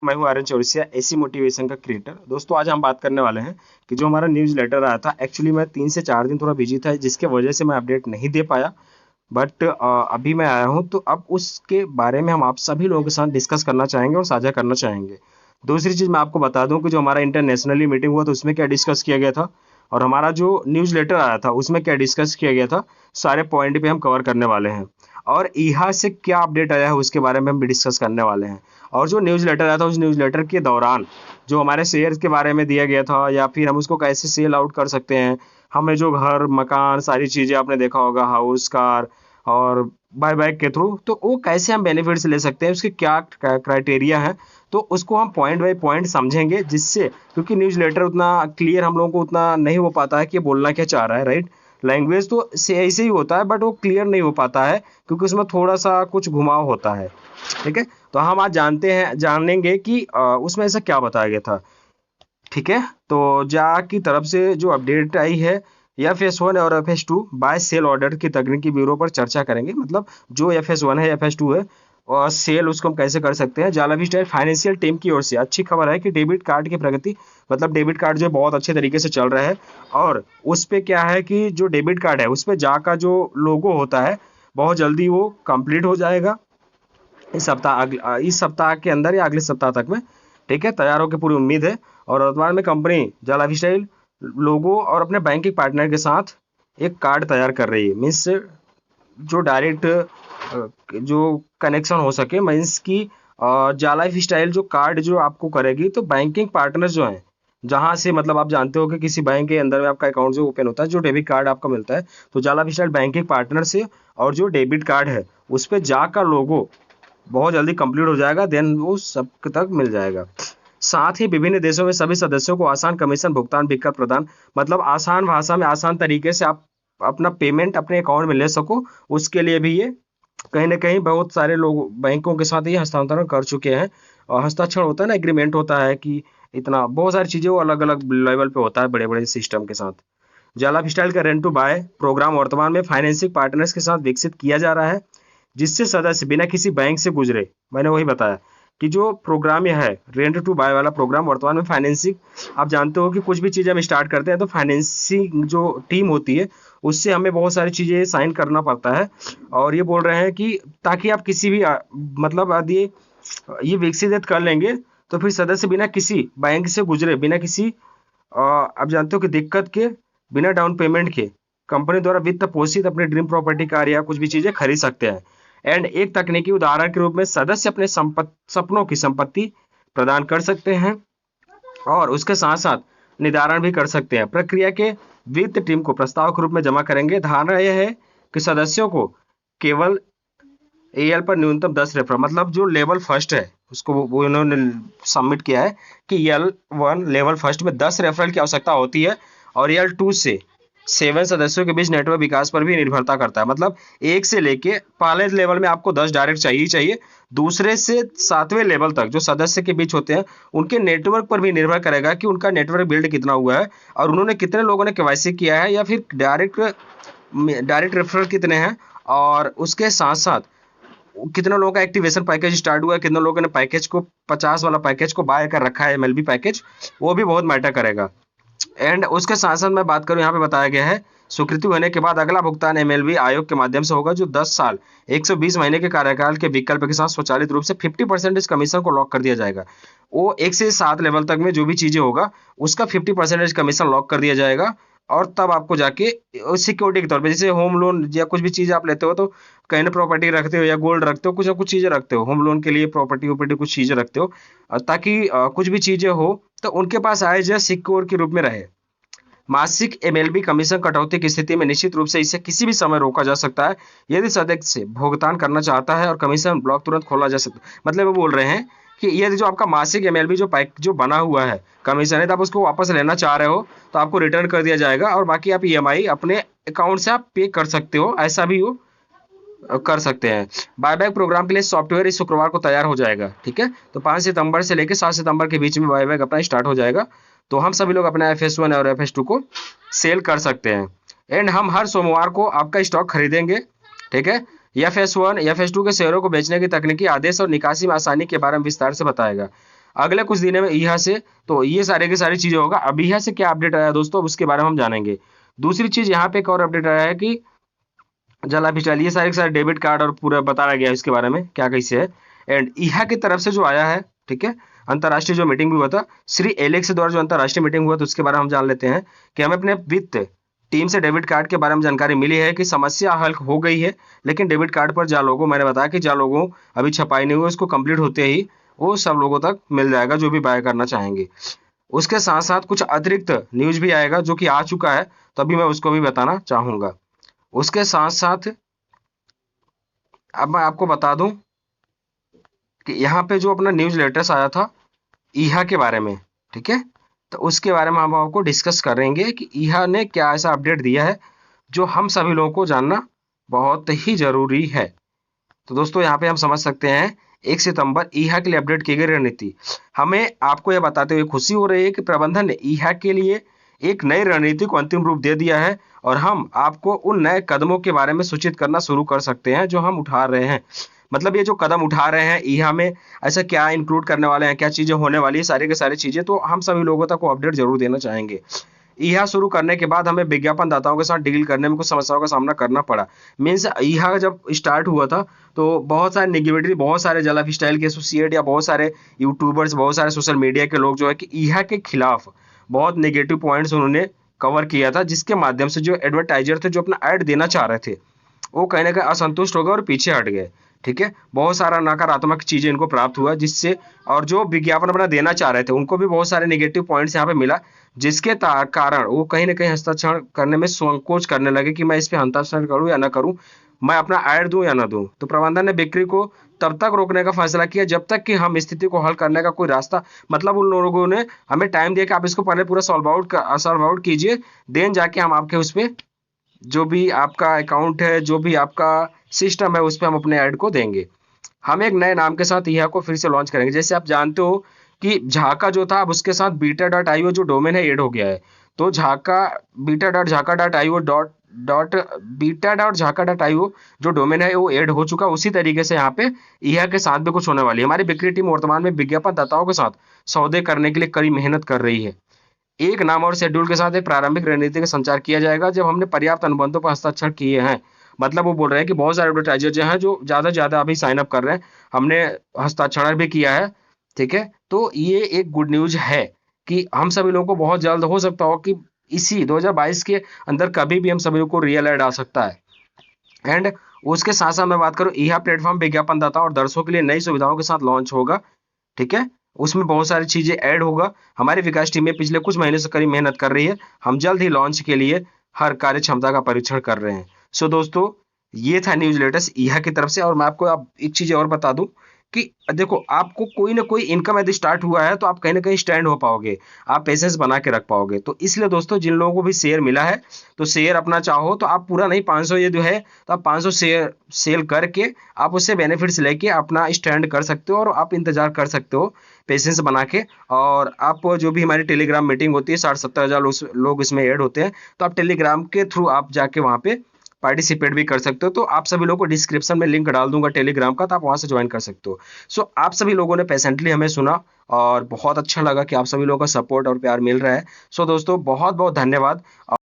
मैं हूं Aryan Chaurasia, AC motivation का क्रिएटर। दोस्तों आज हम बात करने वाले हैं कि जो हमारा न्यूज़ लेटर आया था, एक्चुअली मैं 3 से 4 दिन थोड़ा बिजी था, जिसके वजह से मैं अपडेट नहीं दे पाया। बट अभी मैं आया हूं, तो अब उसके बारे में हम आप सभी लोगों के साथ डिस्कस करना चाहेंगे और साझा करना चाहेंगे। दूसरी चीज़ मैं आपको बता दूं कि जो हमारा इंटरनेशनली मीटिंग हुआ, तो उसमें क्या डिस्कस किया गया था और हमारा जो न्यूज़ लेटर आया था उसमें क्या डिस्कस किया गया था, सारे पॉइंट पे हम कवर करने वाले हैं। और यहाँ से क्या अपडेट आया है उसके बारे में हम डिस्कस करने वाले हैं। और जो न्यूज़ लेटर आया था, उस न्यूज़ लेटर के दौरान जो हमारे शेयर्स के बारे में दिया गया था, या फिर हम उसको कैसे सेल आउट कर सकते हैं, हमें जो घर मकान सारी चीज़ें आपने देखा होगा, हाउस कार और बाय बैक के थ्रू, तो वो कैसे हम बेनिफिट्स ले सकते हैं, उसके क्या क्राइटेरिया है, तो उसको हम पॉइंट बाय पॉइंट समझेंगे। जिससे क्योंकि न्यूज़ लेटर उतना क्लियर हम लोगों को उतना नहीं हो पाता है कि बोलना क्या चाह रहा है, राइट। लैंग्वेज तो से ऐसे ही होता है, बट वो क्लियर नहीं हो पाता है क्योंकि उसमें थोड़ा सा कुछ घुमाव होता है। ठीक है, तो हम आज जानेंगे कि उसमें ऐसा क्या बताया गया था। ठीक है, तो जा की तरफ से जो अपडेट आई है, FS1 और FS2 बाय सेल ऑर्डर की तकनीकी ब्यूरो पर चर्चा करेंगे। मतलब जो FS1 है, FS2 है, और सेल उसको हम कैसे कर सकते हैं। जाला विस्टा फाइनेंशियल टीम की ओर से अच्छी खबर है कि डेबिट कार्ड की प्रगति, मतलब डेबिट कार्ड जो बहुत अच्छे तरीके से चल रहा है। और उस पे क्या है कि जो डेबिट कार्ड है उस पे जा का जो लोगो होता है, बहुत जल्दी वो कंप्लीट हो जाएगा इस सप्ताह के अंदर या अगले सप्ताह तक में। ठीक है, तैयार होकर पूरी उम्मीद है। और वर्तमान में कंपनी जाला स्टाइल लोगो और अपने बैंकिंग पार्टनर के साथ एक कार्ड तैयार कर रही है। मीन्स जो डायरेक्ट जो कनेक्शन हो सके, मीन्स की जाला स्टाइल जो कार्ड जो आपको करेगी, तो बैंकिंग पार्टनर जो है, जहां से मतलब आप जानते हो कि किसी बैंक के अंदर में आपका अकाउंट जो ओपन होता है, जो डेबिट कार्ड आपका मिलता है, तो जाला स्टाइल बैंकिंग पार्टनर से और जो डेबिट कार्ड है उस पर जा का लोगो बहुत जल्दी कंप्लीट हो जाएगा, देन वो सब तक मिल जाएगा। साथ ही विभिन्न देशों में सभी सदस्यों को आसान कमीशन भुगतान विकल्प प्रदान, मतलब आसान भाषा में आसान तरीके से आप अपना पेमेंट अपने अकाउंट में ले सको, उसके लिए भी ये कहीं ना कहीं बहुत सारे लोग बैंकों के साथ ये हस्तांतरण कर चुके हैं। और हस्ताक्षर होता है ना, एग्रीमेंट होता है कि इतना बहुत सारी चीजें वो अलग अलग लेवल पे होता है बड़े बड़े सिस्टम के साथ। जाला स्टाइल का रेंट टू बाय प्रोग्राम वर्तमान में फाइनेंसिंग पार्टनर्स के साथ विकसित किया जा रहा है, जिससे सदस्य बिना किसी बैंक से गुजरे, मैंने वही बताया कि जो प्रोग्राम यह है रेंट टू बाय वाला प्रोग्राम, वर्तमान में फाइनेंसिंग, आप जानते हो कि कुछ भी चीज़ हम स्टार्ट करते हैं तो फाइनेंसिंग जो टीम होती है उससे हमें बहुत सारी चीज़ें साइन करना पड़ता है। और ये बोल रहे हैं कि ताकि आप किसी भी मतलब यदि ये विकसित कर लेंगे, तो फिर सदस्य बिना किसी बैंक से गुजरे, बिना किसी आप जानते हो कि दिक्कत के, बिना डाउन पेमेंट के कंपनी द्वारा वित्त पोषित अपने ड्रीम प्रॉपर्टी कार या कुछ भी चीजें खरीद सकते हैं। एंड एक तकनीकी उदाहरण के रूप में सदस्य अपने सपनों की संपत्ति प्रदान कर सकते हैं और उसके साथ साथ निर्धारण भी कर सकते हैं। प्रक्रिया के वित्त टीम को प्रस्ताव के रूप में जमा करेंगे। धारणा यह है कि सदस्यों को केवल AL पर न्यूनतम 10 रेफरल, मतलब जो लेवल फर्स्ट है उसको वो इन्होंने सबमिट किया है कि EL1 लेवल फर्स्ट में 10 रेफरल की आवश्यकता होती है। और EL2 से 7 सदस्यों के बीच नेटवर्क विकास पर भी निर्भरता करता है। मतलब एक से लेके पहले लेवल में आपको 10 डायरेक्ट चाहिए चाहिए, दूसरे से 7वें लेवल तक जो सदस्य के बीच होते हैं उनके नेटवर्क पर भी निर्भर करेगा कि उनका नेटवर्क बिल्ड कितना हुआ है और उन्होंने कितने लोगों ने KYC किया है, या फिर डायरेक्ट रेफरल कितने हैं, और उसके साथ साथ कितने लोगों का एक्टिवेशन पैकेज स्टार्ट हुआ है, कितने लोगों ने पैकेज को 50 वाला पैकेज को बाय कर रखा है, MLB पैकेज, वो भी बहुत मैटर करेगा। एंड उसके साथ साथ मैं बात करूं, यहाँ पे बताया गया है स्वीकृति होने के बाद अगला भुगतान MLB आयोग के माध्यम से होगा, जो 10 साल 120 महीने के कार्यकाल के विकल्प के साथ स्वचालित रूप से 50% कमीशन को लॉक कर दिया जाएगा। वो 1 से 7 लेवल तक में जो भी चीजें होगा उसका 50% कमीशन लॉक कर दिया जाएगा। और तब आपको जाके सिक्योरिटी के तौर पे, जैसे होम लोन या कुछ भी चीज आप लेते हो, तो कहीं ना प्रॉपर्टी रखते हो या गोल्ड रखते हो, कुछ ना कुछ चीजें रखते हो, होम लोन के लिए प्रॉपर्टी कुछ चीजें रखते हो, ताकि कुछ भी चीजें हो तो उनके पास आए जो सिक्योर के रूप में रहे। मासिक MLB कमीशन कटौती की स्थिति में निश्चित रूप से इसे किसी भी समय रोका जा सकता है यदि सदस्य भुगतान करना चाहता है, और कमीशन ब्लॉक तुरंत खोला जा सकता है। मतलब वो बोल रहे हैं कि यदि जो आपका मासिक MLB जो पैक जो बना हुआ है कमीशन है, तो आप उसको वापस लेना चाह रहे हो तो आपको रिटर्न कर दिया जाएगा, और बाकी आप EMI अपने अकाउंट से आप पे कर सकते हो, ऐसा भी हो कर सकते हैं। बायबैक प्रोग्राम के लिए सॉफ्टवेयर इस शुक्रवार को तैयार हो जाएगा। ठीक है, तो 5 सितंबर से लेकर 7 सितंबर के बीच में बायबैक अपना स्टार्ट हो जाएगा, तो हम सभी लोग अपना FS1 और FS2 को सेल कर सकते हैं। एंड हम हर सोमवार को आपका स्टॉक खरीदेंगे। ठीक है, FS1 FS2 के शेयरों को बेचने की तकनीकी आदेश और निकासी में आसानी के बारे में विस्तार से बताएगा। अगले कुछ दिनों में यहाँ से तो ये सारे की सारी चीजें होगा। अब यहाँ से क्या अपडेट आया दोस्तों, अब उसके बारे में हम जानेंगे। दूसरी चीज यहाँ पे एक और अपडेट आया है कि जला फिलहाल ये सारे के सारे डेबिट कार्ड और पूरा बताया गया है इसके बारे में क्या कैसे है। एंड यहाँ की तरफ से जो आया है, ठीक है, अंतर्राष्ट्रीय जो मीटिंग भी हुआ था श्री एलेक्स द्वारा, जो अंतर्राष्ट्रीय मीटिंग हुआ था उसके बारे में हम जान लेते हैं कि हमें अपने वित्त टीम से डेबिट कार्ड के बारे में जानकारी मिली है कि समस्या हल हो गई है, लेकिन डेबिट कार्ड पर जा लोगों, मैंने बताया कि जा लोगों अभी छपाई नहीं हुई, उसको कंप्लीट होते ही वो सब लोगों तक मिल जाएगा जो भी बाय करना चाहेंगे। उसके साथ साथ कुछ अतिरिक्त न्यूज भी आएगा जो कि आ चुका है, तो अभी मैं उसको भी बताना चाहूंगा। उसके साथ साथ अब मैं आपको बता दूं कि यहाँ पे जो अपना न्यूज लेटर्स आया था ईहा के बारे में, ठीक है, तो उसके बारे में हम आपको डिस्कस करेंगे कि ईहा ने क्या ऐसा अपडेट दिया है जो हम सभी लोगों को जानना बहुत ही जरूरी है। तो दोस्तों यहाँ पे हम समझ सकते हैं 1 सितंबर ईहा के लिए अपडेट की गई रणनीति। हमें आपको यह बताते हुए खुशी हो रही है कि प्रबंधन ने ईहा के लिए एक नई रणनीति को अंतिम रूप दे दिया है और हम आपको उन नए कदमों के बारे में सूचित करना शुरू कर सकते हैं जो हम उठा रहे हैं। मतलब ये जो कदम उठा रहे हैं ईहा में ऐसा क्या इंक्लूड करने वाले हैं, क्या चीजें होने वाली है, सारी की सारी चीजें तो हम सभी लोगों तक वो अपडेट जरूर देना चाहेंगे। ईहा शुरू करने के बाद हमें विज्ञापन दाताओं के साथ डील करने में कुछ समस्याओं का सामना करना पड़ा। मीन्स ईहा जब स्टार्ट हुआ था तो बहुत सारे नेगेटिविटी, बहुत सारे जला स्टाइल के एसोसिएट या बहुत सारे यूट्यूबर्स, बहुत सारे सोशल मीडिया के लोग जो है कि ईहा के खिलाफ बहुत नेगेटिव पॉइंट्स उन्होंने कवर किया था, जिसके माध्यम से जो एडवर्टाइजर थे जो अपना ऐड देना चाह रहे थे वो कहीं ना कहीं असंतुष्ट हो गए और पीछे हट गए। ठीक है, बहुत सारा नकारात्मक चीजें इनको प्राप्त हुआ जिससे, और जो विज्ञापन अपना देना चाह रहे थे उनको भी बहुत सारे नेगेटिव पॉइंट्स यहाँ पे मिला, जिसके कारण वो कहीं ना कहीं हस्ताक्षर करने में संकोच करने लगे कि मैं इस पे हस्ताक्षर करूं या ना करूं, मैं अपना ऐड दूं या ना दूं। तो प्रबंधन ने बिक्री को तब तक रोकने का फैसला किया जब तक कि हम स्थिति को हल करने का कोई रास्ता, मतलब उन लोगों ने हमें टाइम दिया कि आप इसको पहले पूरा सॉल्व आउट कीजिए, देन जाके हम आपके उस पे जो भी आपका अकाउंट है, जो भी आपका सिस्टम है उस पर हम अपने ऐड को देंगे। हम एक नए नाम के साथ ईहा को फिर से लॉन्च करेंगे। जैसे आप जानते हो कि झाका जो था अब उसके साथ beta.io जो डोमेन है ऐड हो गया है, तो झाका beta.jhaka.io beta.jhaka.io जो डोमेन है वो ऐड हो चुका। उसी तरीके से यहाँ पे ईहा के साथ भी कुछ होने वाली है। हमारी बिक्री टीम वर्तमान में विज्ञापन दाताओं के साथ सौदे करने के लिए कड़ी मेहनत कर रही है। एक नाम और शेड्यूल के साथ एक प्रारंभिक रणनीति का संचार किया जाएगा जब हमने पर्याप्त अनुबंधों पर हस्ताक्षर किए हैं। मतलब वो बोल रहे हैं कि बहुत सारे एडवर्टाइजर जो हैं जो ज्यादा से ज्यादा अभी साइन अप कर रहे हैं, हमने हस्ताक्षर भी किया है। ठीक है, तो ये एक गुड न्यूज है कि हम सभी लोगों को बहुत जल्द हो सकता हो कि इसी 2022 के अंदर कभी भी हम सभी लोगों को रियल ऐड आ सकता है। एंड उसके साथ साथ मैं बात करूं, यह प्लेटफॉर्म विज्ञापनदाता और दर्शकों के लिए नई सुविधाओं के साथ लॉन्च होगा। ठीक है, उसमें बहुत सारी चीजें ऐड होगा। हमारी विकास टीम में पिछले कुछ महीने से कड़ी मेहनत कर रही है। हम जल्द ही लॉन्च के लिए हर कार्य क्षमता का परीक्षण कर रहे हैं। सो दोस्तों, ये था न्यूज लेटेस्ट ईहा की तरफ से। और मैं आपको अब एक चीज और बता दूं कि देखो, आपको कोई ना कोई इनकम यदि स्टार्ट हुआ है तो आप कहीं ना कहीं स्टैंड हो पाओगे, आप पेशेंस बना के रख पाओगे। तो इसलिए दोस्तों, जिन लोगों को भी शेयर मिला है तो शेयर अपना चाहो तो आप पूरा नहीं 500 ये जो है तो आप 500 शेयर सेल करके आप उससे बेनिफिट्स लेके अपना स्टैंड कर सकते हो और आप इंतजार कर सकते हो पेशेंस बना के। और आप जो भी हमारी टेलीग्राम मीटिंग होती है 60-70 हज़ार लोग इसमें ऐड होते हैं, तो आप टेलीग्राम के थ्रू आप जाके वहाँ पे पार्टिसिपेट भी कर सकते हो। तो आप सभी लोगों को डिस्क्रिप्शन में लिंक डाल दूंगा टेलीग्राम का, तो आप वहां से ज्वाइन कर सकते हो। सो आप सभी लोगों ने पेशेंटली हमें सुना और बहुत अच्छा लगा कि आप सभी लोगों का सपोर्ट और प्यार मिल रहा है। सो दोस्तों, बहुत बहुत धन्यवाद।